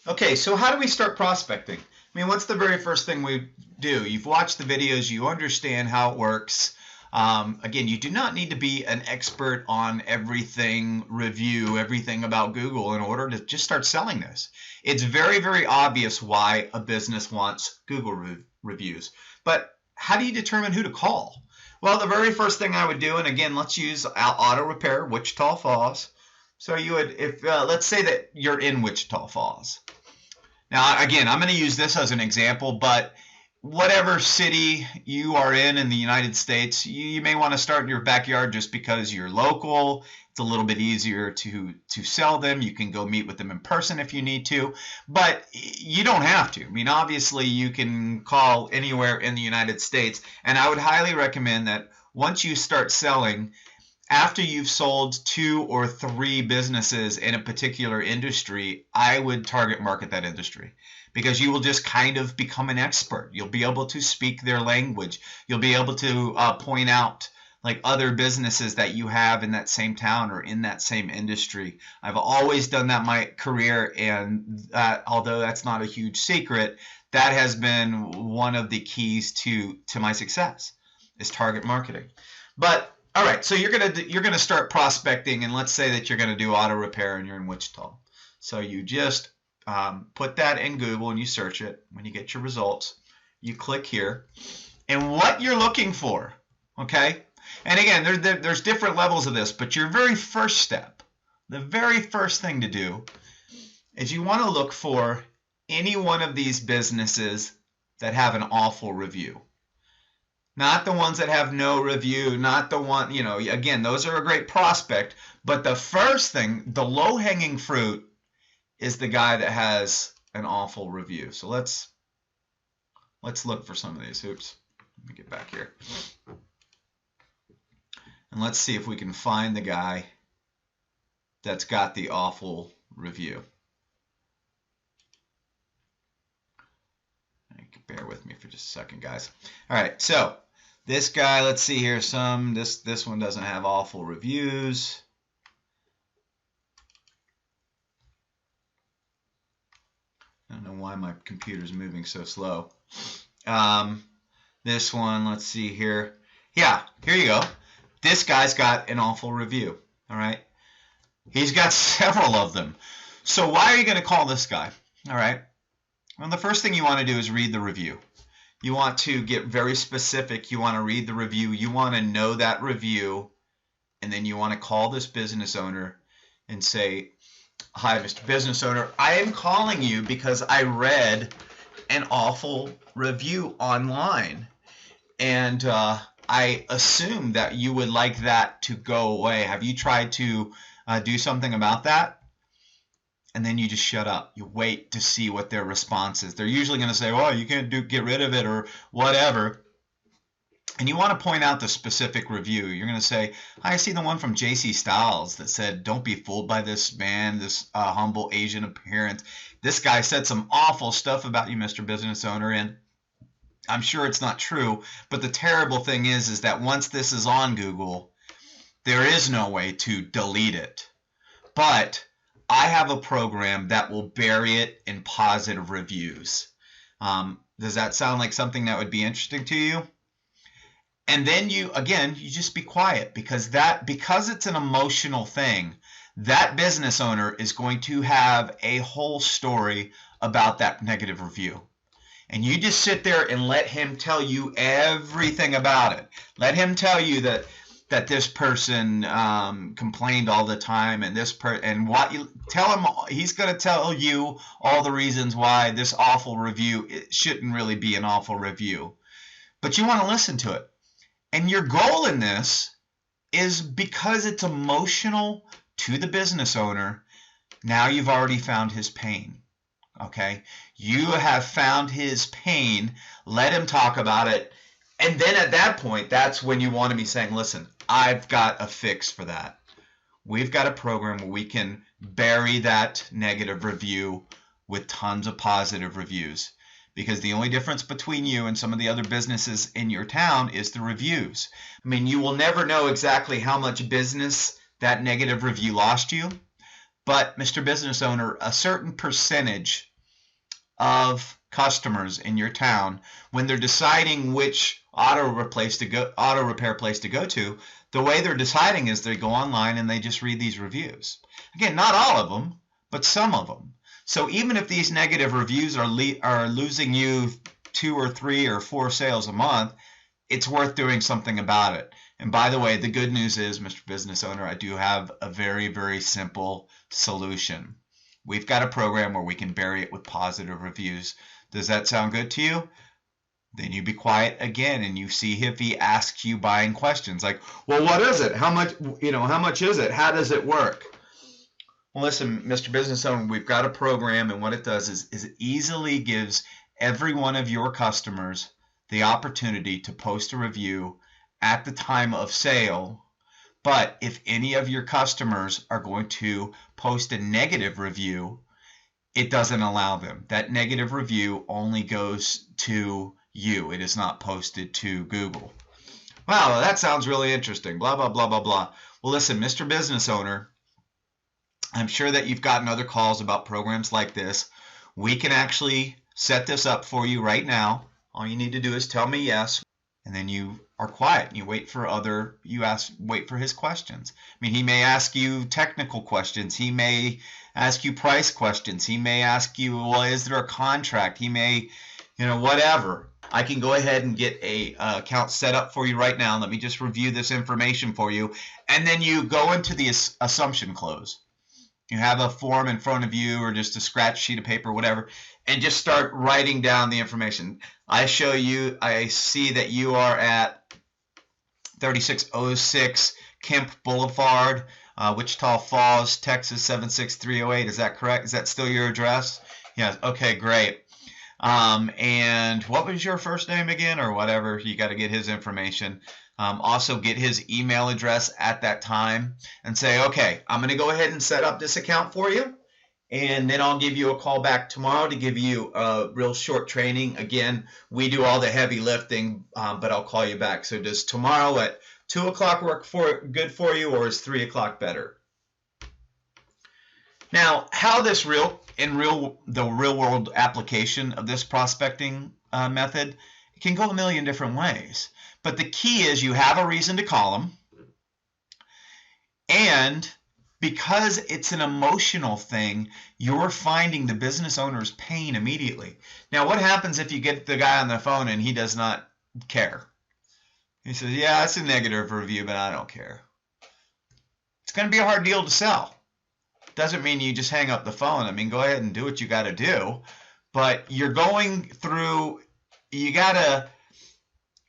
Okay, so how do we start prospecting? I mean, what's the very first thing we do? You've watched the videos, you understand how it works. Again, you do not need to be an expert on everything review, everything about Google in order to just start selling this. It's very, very obvious why a business wants Google reviews. But how do you determine who to call? Well, the very first thing I would do, and again, let's use Auto Repair, Wichita Falls. So you would, if let's say that you're in Wichita Falls. Now, again, I'm going to use this as an example, but whatever city you are in the United States, you may want to start in your backyard just because you're local. It's a little bit easier to sell them. You can go meet with them in person if you need to, but you don't have to. I mean, obviously, you can call anywhere in the United States, and I would highly recommend that once you start selling, after you've sold 2 or 3 businesses in a particular industry, I would target market that industry because you will just kind of become an expert. You'll be able to speak their language. You'll be able to point out like other businesses that you have in that same town or in that same industry. I've always done that in my career, and although that's not a huge secret, that has been one of the keys to my success is target marketing. But all right, so you're gonna start prospecting, and let's say that you're gonna do auto repair and you're in Wichita. So you just put that in Google and you search it. When you get your results, you click here, and what you're looking for, okay? And again, there's different levels of this, but your very first step, the very first thing to do, is you want to look for any one of these businesses that have an awful review. Not the ones that have no review, not the one, again, those are a great prospect. But the first thing, the low-hanging fruit, is the guy that has an awful review. So let's look for some of these. Oops, let me get back here. And let's see if we can find the guy that's got the awful review. Bear with me for just a second, guys. All right, so this guy, let's see here. This one doesn't have awful reviews. I don't know why my computer's moving so slow. This one, let's see here. Yeah, here you go. This guy's got an awful review. All right, he's got several of them. So why are you going to call this guy? All right. Well, the first thing you want to do is read the review. You want to get very specific. You want to read the review. You want to know that review. And then you want to call this business owner and say, "Hi, Mr. Business Owner. I am calling you because I read an awful review online. And I assume that you would like that to go away. Have you tried to do something about that?" And then you just shut up. You wait to see what their response is. They're usually going to say, "Oh, you can't get rid of it," or whatever. And you want to point out the specific review. You're going to say, "I see the one from JC Styles that said, 'Don't be fooled by this man, this humble Asian appearance. This guy said some awful stuff about you, Mr. Business Owner, and I'm sure it's not true. But the terrible thing is that once this is on Google, there is no way to delete it. But I have a program that will bury it in positive reviews.'" Does that sound like something that would be interesting to you? And then you just be quiet because it's an emotional thing. That business owner is going to have a whole story about that negative review. And you just sit there and let him tell you everything about it. Let him tell you that this person complained all the time, and what you tell him, he's going to tell you all the reasons why this awful review, it shouldn't really be an awful review. But you want to listen to it. And your goal in this is because it's emotional to the business owner. Now you've already found his pain. Okay? You have found his pain. Let him talk about it. And then at that point, that's when you want to be saying, "Listen, I've got a fix for that. We've got a program where we can bury that negative review with tons of positive reviews." Because the only difference between you and some of the other businesses in your town is the reviews. I mean, you will never know exactly how much business that negative review lost you. But, Mr. Business Owner, a certain percentage of customers in your town, when they're deciding which auto repair place to go to, the way they're deciding is they go online and they just read these reviews. Again, not all of them, but some of them. So even if these negative reviews are losing you 2 or 3 or 4 sales a month, it's worth doing something about it. And by the way, the good news is, Mr. Business Owner, I do have a very, very simple solution. We've got a program where we can bury it with positive reviews. Does that sound good to you? Then you be quiet again and you see if he asks you buying questions like, well, what is it? How much is it? How does it work? Well, listen, Mr. Business Owner, we've got a program, and what it does is it easily gives every one of your customers the opportunity to post a review at the time of sale. But if any of your customers are going to post a negative review, it doesn't allow them. That negative review only goes to you. It is not posted to Google. Wow, that sounds really interesting. Blah, blah, blah, blah, blah. Well, listen, Mr. Business Owner, I'm sure that you've gotten other calls about programs like this. We can actually set this up for you right now. All you need to do is tell me yes, and then you are quiet. You wait for his questions. I mean, he may ask you technical questions. He may ask you price questions. He may ask you, well, is there a contract? He may, whatever. I can go ahead and get a account set up for you right now. Let me just review this information for you. And then you go into the assumption close. You have a form in front of you or just a scratch sheet of paper, whatever, and just start writing down the information. I see that you are at 3606 Kemp Boulevard, Wichita Falls, Texas 76308. Is that correct? Is that still your address? Yes. Okay, great. And what was your first name again, or whatever? You got to get his information. Also get his email address at that time and say, okay, I'm going to go ahead and set up this account for you. And then I'll give you a call back tomorrow to give you a real short training. Again, we do all the heavy lifting, but I'll call you back. So does tomorrow at 2 o'clock work good for you, or is 3 o'clock better? Now, how this the real world application of this prospecting method, it can go a million different ways. But the key is you have a reason to call them, and because it's an emotional thing, you're finding the business owner's pain immediately. Now, what happens if you get the guy on the phone and he does not care? He says, yeah, it's a negative review, but I don't care. It's going to be a hard deal to sell. Doesn't mean you just hang up the phone. I mean, go ahead and do what you got to do. But you're going through, you got to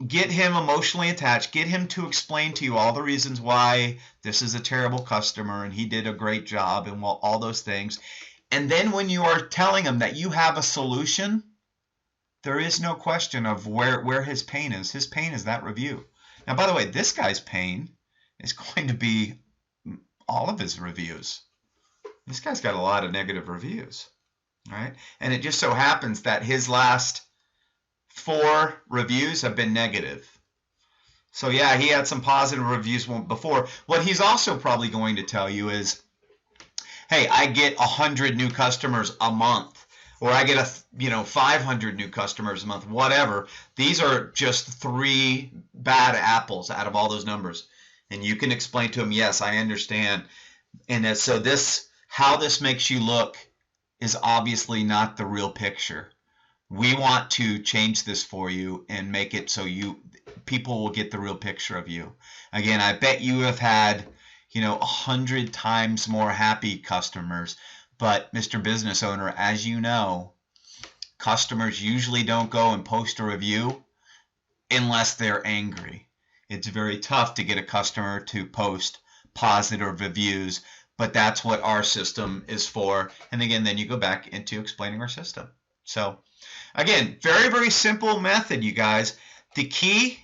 get him emotionally attached, get him to explain to you all the reasons why this is a terrible customer and he did a great job and all those things. And then when you are telling him that you have a solution, there is no question of where his pain is. His pain is that review. Now, by the way, this guy's pain is going to be all of his reviews. This guy's got a lot of negative reviews, right? And it just so happens that his last 4 reviews have been negative. So yeah, he had some positive reviews before. What he's also probably going to tell you is, hey, I get 100 new customers a month, or I get 500 new customers a month, whatever. These are just 3 bad apples out of all those numbers. And you can explain to him, yes, I understand. And so how this makes you look is obviously not the real picture. We want to change this for you and make it so people will get the real picture of you. Again, I bet you have had 100 times more happy customers, but Mr. Business Owner, as you know, customers usually don't go and post a review unless they're angry. It's very tough to get a customer to post positive reviews, but that's what our system is for. And again, then you go back into explaining our system. So again, very, very simple method, you guys. The key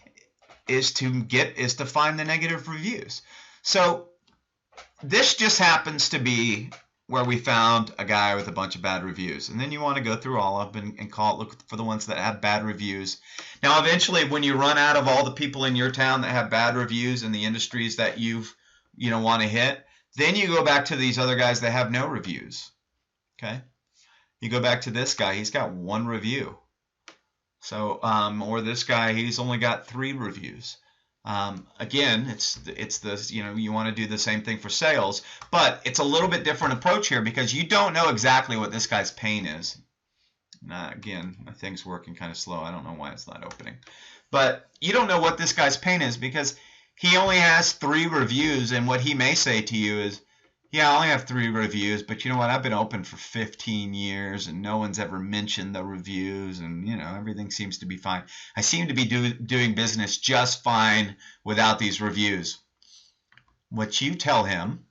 is to find the negative reviews. So this just happens to be where we found a guy with a bunch of bad reviews. And then you want to go through all of them and look for the ones that have bad reviews. Now, eventually, when you run out of all the people in your town that have bad reviews in the industries that you want to hit, then you go back to these other guys that have no reviews. Okay? You go back to this guy, he's got 1 review. So, or this guy, he's only got 3 reviews. Again, it's the, you want to do the same thing for sales, but it's a little bit different approach here because you don't know exactly what this guy's pain is. Again, my thing's working kind of slow. I don't know why it's not opening. But you don't know what this guy's pain is because he only has 3 reviews, and what he may say to you is, yeah, I only have 3 reviews, but you know what? I've been open for 15 years, and no one's ever mentioned the reviews, and, everything seems to be fine. I seem to be doing business just fine without these reviews. What you tell him,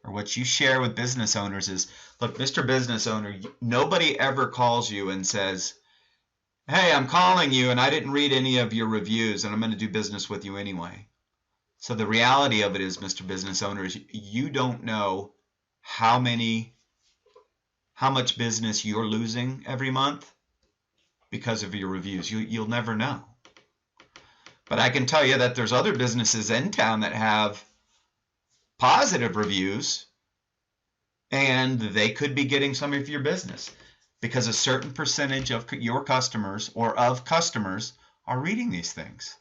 or what you share with business owners is, look, Mr. Business Owner, nobody ever calls you and says, hey, I'm calling you, and I didn't read any of your reviews, and I'm going to do business with you anyway. So the reality of it is, Mr. Business Owner, is you don't know how much business you're losing every month because of your reviews. You'll never know. But I can tell you that there's other businesses in town that have positive reviews, and they could be getting some of your business because a certain percentage of your customers or of customers are reading these things.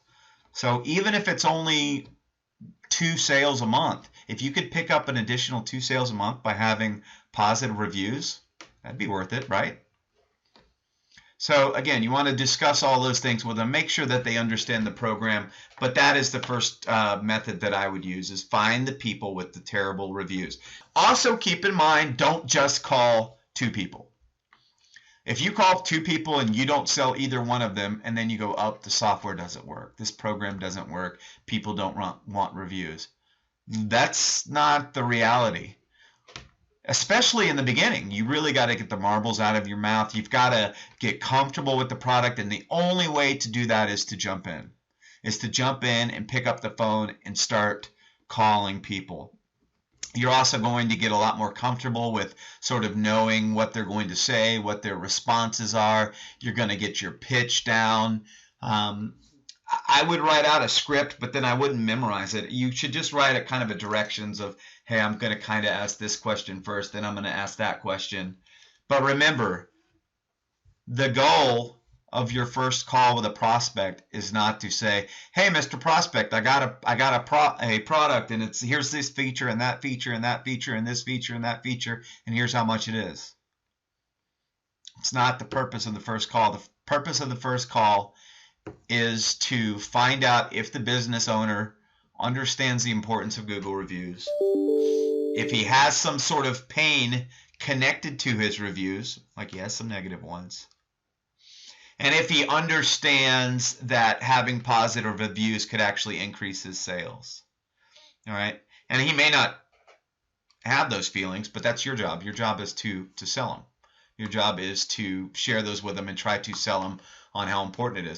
So even if it's only 2 sales a month, if you could pick up an additional 2 sales a month by having positive reviews, that'd be worth it, right? So again, you want to discuss all those things with them. Make sure that they understand the program. But that is the first method that I would use, is find the people with the terrible reviews. Also keep in mind, don't just call 2 people. If you call 2 people and you don't sell either one of them, and then you go, oh, the software doesn't work, this program doesn't work, people don't want reviews. That's not the reality. Especially in the beginning, you really got to get the marbles out of your mouth. You've got to get comfortable with the product, and the only way to do that is to jump in. And pick up the phone and start calling people. You're also going to get a lot more comfortable with sort of knowing what they're going to say, what their responses are. You're going to get your pitch down. I would write out a script, but then I wouldn't memorize it. You should just write a kind of a directions of, hey, I'm going to kind of ask this question first, then I'm going to ask that question. But remember, the goal of your first call with a prospect is not to say, hey, Mr. Prospect, I got a product, and here's this feature and that feature and that feature and this feature and that feature, and here's how much it is. It's not the purpose of the first call. The purpose of the first call is to find out if the business owner understands the importance of Google reviews, if he has some sort of pain connected to his reviews, like he has some negative ones, and if he understands that having positive reviews could actually increase his sales. All right? And he may not have those feelings, but that's your job. Your job is to sell them. Your job is to share those with them and try to sell them on how important it is.